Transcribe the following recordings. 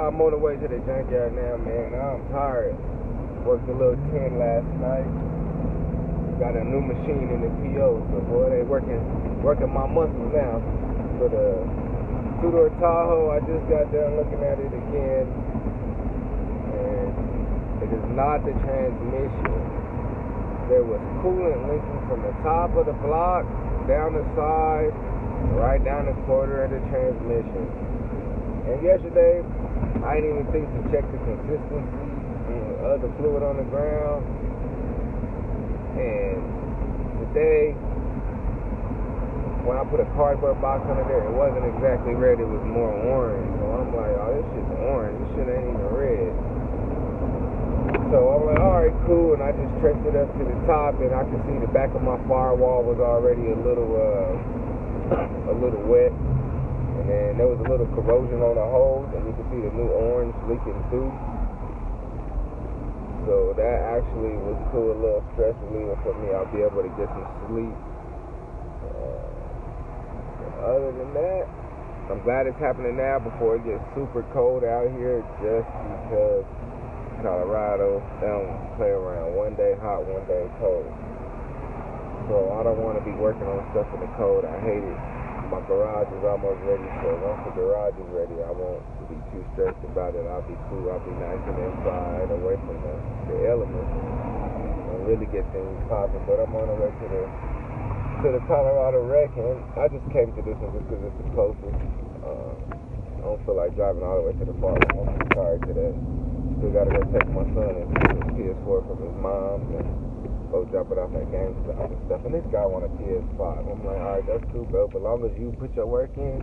I'm on the way to the junkyard now, man. I'm tired. Worked a little 10 last night. Got a new machine in the PO, so boy, they working my muscles now. For the two-door Tahoe, I just got done looking at it again, and it is not the transmission. There was coolant leaking from the top of the block, down the side, right down the quarter of the transmission. And yesterday, I didn't even think to check the consistency of the fluid on the ground. And today, when I put a cardboard box under there, it wasn't exactly red, it was more orange. So I'm like, oh, this shit's orange, this shit ain't even red. So I'm like, alright, cool, and I just traced it up to the top, and I could see the back of my firewall was already a little wet. And then there was a little corrosion on the hose, and you could see the new orange leaking through. So that actually was cool, a little stress reliever for me. I'll be able to get some sleep. Other than that, I'm glad it's happening now before it gets super cold out here, just because Colorado, they don't play around. One day hot, one day cold. So I don't want to be working on stuff in the cold. I hate it. My garage is almost ready, so once the garage is ready, I won't be too stressed about it. I'll be cool. I'll be nice and inside, away from the elements, and really get things popping. But I'm on the way to the Colorado wreck, and I just came to this one just because it's the closest. I don't feel like driving all the way to the farm. I'm too tired today. Still gotta go take my son and his PS4 from his mom and go drop it off at GameStop and stuff. And this guy want a PS5. I'm like, alright, that's cool, bro. But as long as you put your work in,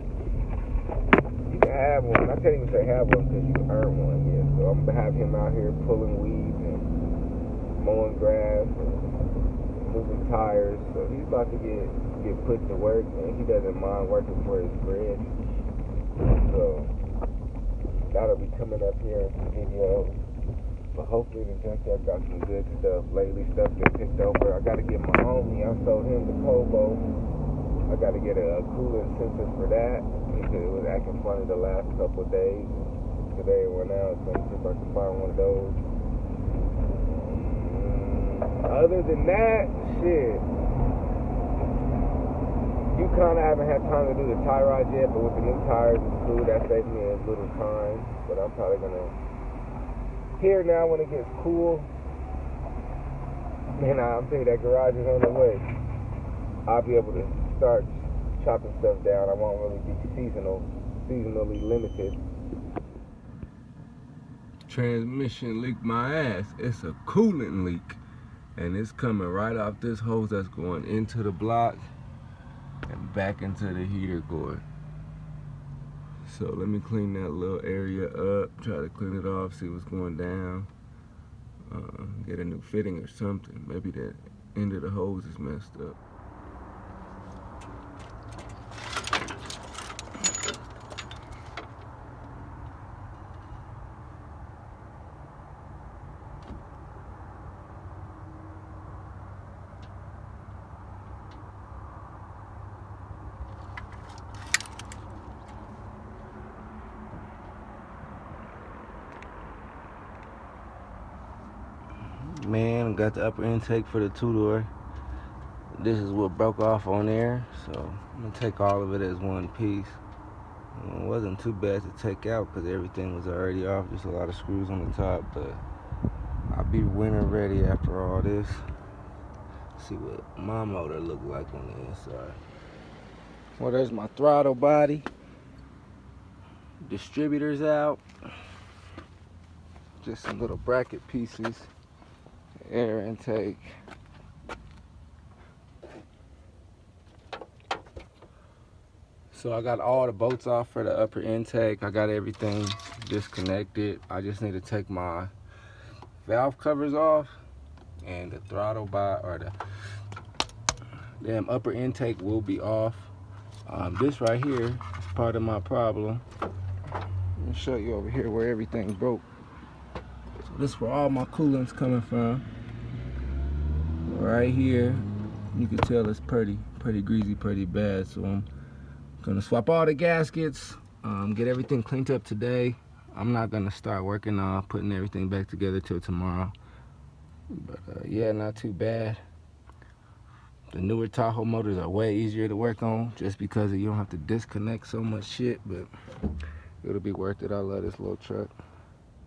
you can have one. I can't even say have one because you earn one here. So I'm gonna have him out here pulling weeds and mowing grass and moving tires. So he's about to get put to work, and he doesn't mind working for his bread. So that'll be coming up here in some videos. But hopefully the junkyard got some good stuff. Lately stuff been picked over. I gotta get my homie, I sold him the Kobo. I gotta get a coolant sensor for that because it was acting funny the last couple of days. Today it went out, so I'm see if I can find one of those. Other than that, shit. You kind of haven't had time to do the tie rod yet, but with the new tires, it's cool. That saves me a little time. But I'm probably going to, here now when it gets cool, and I'm telling you, that garage is on the way. I'll be able to start chopping stuff down. I won't really be seasonally limited. Transmission leaked my ass. It's a coolant leak. And it's coming right off this hose that's going into the block and back into the heater cord. So let me clean that little area up, try to clean it off, see what's going down, get a new fitting or something. Maybe the end of the hose is messed up. Man, got the upper intake for the two-door. This is what broke off on there, so I'm gonna take all of it as one piece. It wasn't too bad to take out because everything was already off, just a lot of screws on the top, but I'll be winter ready after all this. See what my motor look like on the inside. Well, there's my throttle body. Distributors out. Just some little bracket pieces. Air intake. So I got all the bolts off for the upper intake. I got everything disconnected. I just need to take my valve covers off, and the throttle or the damn upper intake will be off. This right here is part of my problem. Let me show you over here where everything broke. So this is where all my coolant's coming from. Right here, you can tell it's pretty greasy, pretty bad. So I'm gonna swap all the gaskets, get everything cleaned up today. I'm not gonna start working on putting everything back together till tomorrow. But yeah, not too bad. The newer Tahoe motors are way easier to work on just because you don't have to disconnect so much shit, but it'll be worth it. I love this little truck.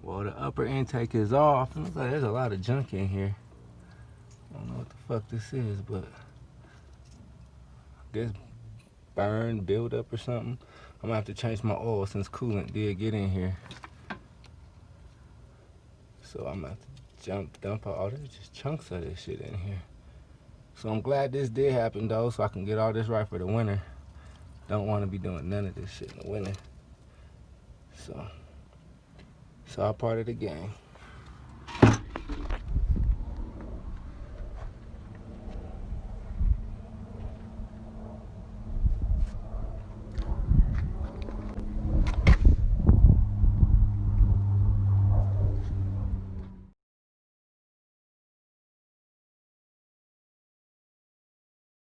Well, the upper intake is off. Looks like there's a lot of junk in here. I don't know what the fuck this is, but I guess burn, build up or something. I'm gonna have to change my oil since coolant did get in here. So I'm gonna have to dump out all there's just chunks of this shit in here. So I'm glad this did happen though, so I can get all this right for the winter. Don't want to be doing none of this shit in the winter. So it's all part of the game.